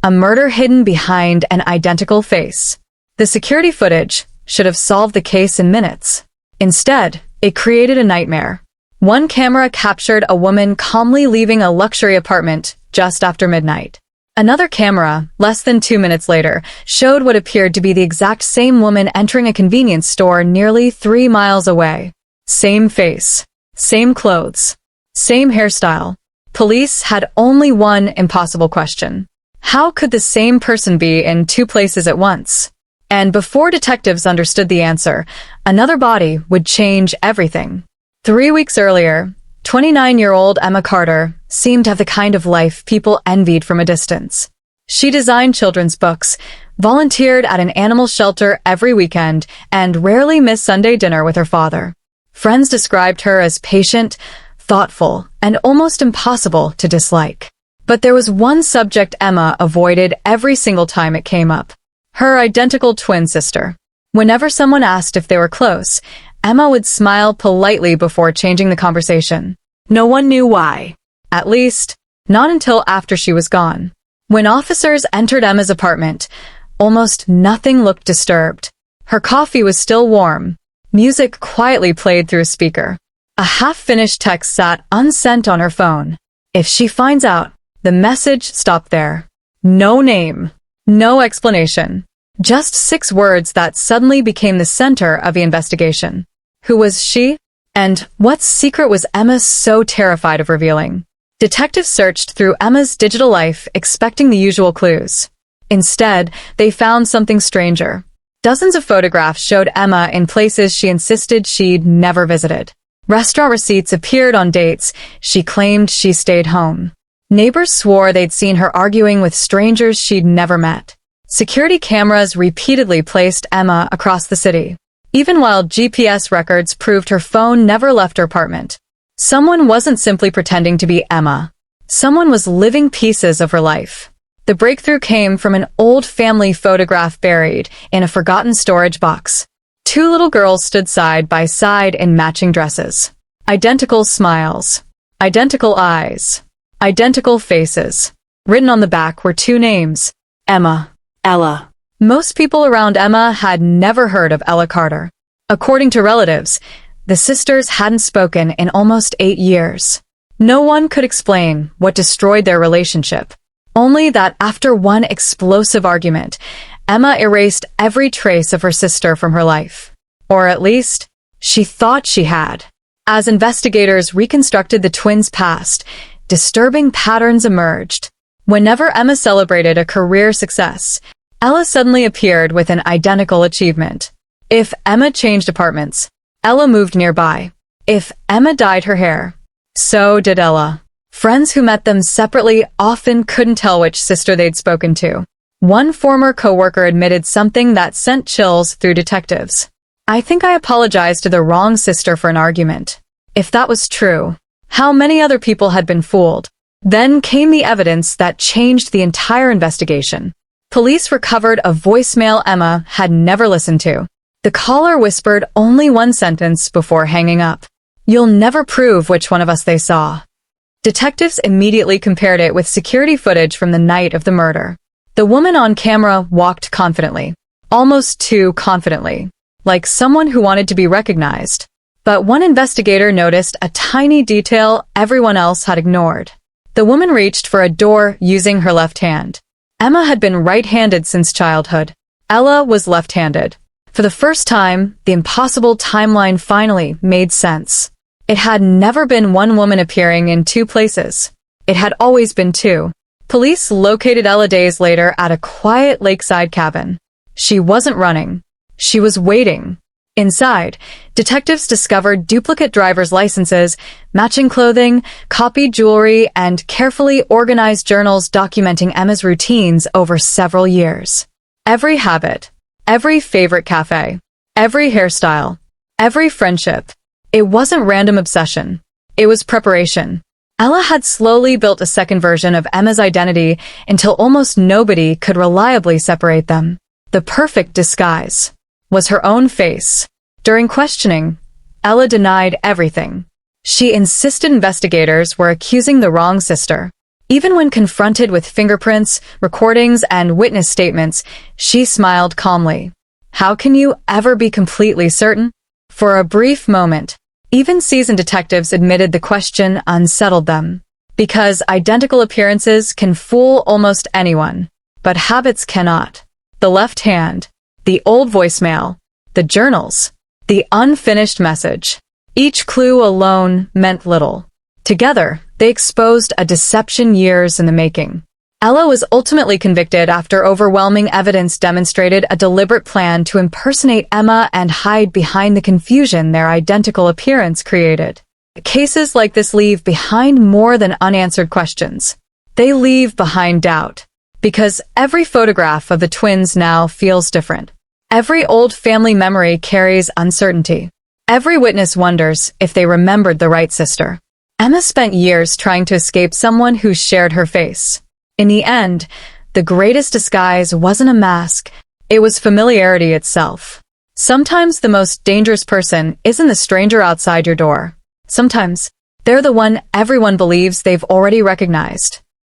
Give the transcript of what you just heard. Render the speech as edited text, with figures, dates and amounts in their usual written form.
A murder hidden behind an identical face. The security footage should have solved the case in minutes. Instead, it created a nightmare. One camera captured a woman calmly leaving a luxury apartment just after midnight. Another camera, less than 2 minutes later, showed what appeared to be the exact same woman entering a convenience store nearly 3 miles away. Same face, same clothes, same hairstyle. Police had only one impossible question. How could the same person be in 2 places at once? And before detectives understood the answer, another body would change everything. 3 weeks earlier, 29-year-old Emma Carter seemed to have the kind of life people envied from a distance. She designed children's books, volunteered at an animal shelter every weekend, and rarely missed Sunday dinner with her father. Friends described her as patient, thoughtful, and almost impossible to dislike. But there was one subject Emma avoided every single time it came up. Her identical twin sister. Whenever someone asked if they were close, Emma would smile politely before changing the conversation. No one knew why. At least, not until after she was gone. When officers entered Emma's apartment, almost nothing looked disturbed. Her coffee was still warm. Music quietly played through a speaker. A half-finished text sat unsent on her phone. If she finds out, the message stopped there. No name. No explanation. Just 6 words that suddenly became the center of the investigation. Who was she? And what secret was Emma so terrified of revealing? Detectives searched through Emma's digital life, expecting the usual clues. Instead, they found something stranger. Dozens of photographs showed Emma in places she insisted she'd never visited. Restaurant receipts appeared on dates she claimed she stayed home. Neighbors swore they'd seen her arguing with strangers she'd never met. Security cameras repeatedly placed Emma across the city, even while GPS records proved her phone never left her apartment. Someone wasn't simply pretending to be Emma. Someone was living pieces of her life. The breakthrough came from an old family photograph buried in a forgotten storage box. 2 little girls stood side by side in matching dresses. Identical smiles. Identical eyes. Identical faces. Written on the back were 2 names. Emma. Ella. Most people around Emma had never heard of Ella Carter. According to relatives, the sisters hadn't spoken in almost 8 years. No one could explain what destroyed their relationship. Only that after one explosive argument, Emma erased every trace of her sister from her life. Or at least, she thought she had. As investigators reconstructed the twins' past, disturbing patterns emerged. Whenever Emma celebrated a career success, Ella suddenly appeared with an identical achievement. If Emma changed apartments, Ella moved nearby. If Emma dyed her hair, so did Ella. Friends who met them separately often couldn't tell which sister they'd spoken to. One former coworker admitted something that sent chills through detectives. I think I apologized to the wrong sister for an argument. If that was true, how many other people had been fooled? Then came the evidence that changed the entire investigation. Police recovered a voicemail Emma had never listened to. The caller whispered only one sentence before hanging up. "You'll never prove which one of us they saw." Detectives immediately compared it with security footage from the night of the murder. The woman on camera walked confidently, almost too confidently, like someone who wanted to be recognized. But one investigator noticed a tiny detail everyone else had ignored. The woman reached for a door using her left hand. Emma had been right-handed since childhood. Ella was left-handed. For the first time, the impossible timeline finally made sense. It had never been one woman appearing in 2 places. It had always been 2. Police located Ella days later at a quiet lakeside cabin. She wasn't running. She was waiting. Inside, detectives discovered duplicate driver's licenses, matching clothing, copied jewelry, and carefully organized journals documenting Emma's routines over several years. Every habit, every favorite cafe, every hairstyle, every friendship. It wasn't random obsession. It was preparation. Ella had slowly built a second version of Emma's identity until almost nobody could reliably separate them. The perfect disguise was her own face. During questioning, Ella denied everything. She insisted investigators were accusing the wrong sister. Even when confronted with fingerprints, recordings, and witness statements, she smiled calmly. How can you ever be completely certain? For a brief moment, even seasoned detectives admitted the question unsettled them. Because identical appearances can fool almost anyone, but habits cannot. The left hand, the old voicemail, the journals, the unfinished message. Each clue alone meant little. Together, they exposed a deception years in the making. Ella was ultimately convicted after overwhelming evidence demonstrated a deliberate plan to impersonate Emma and hide behind the confusion their identical appearance created. Cases like this leave behind more than unanswered questions. They leave behind doubt. Because every photograph of the twins now feels different. Every old family memory carries uncertainty. Every witness wonders if they remembered the right sister. Emma spent years trying to escape someone who shared her face. In the end, the greatest disguise wasn't a mask, it was familiarity itself. Sometimes the most dangerous person isn't the stranger outside your door. Sometimes, they're the one everyone believes they've already recognized.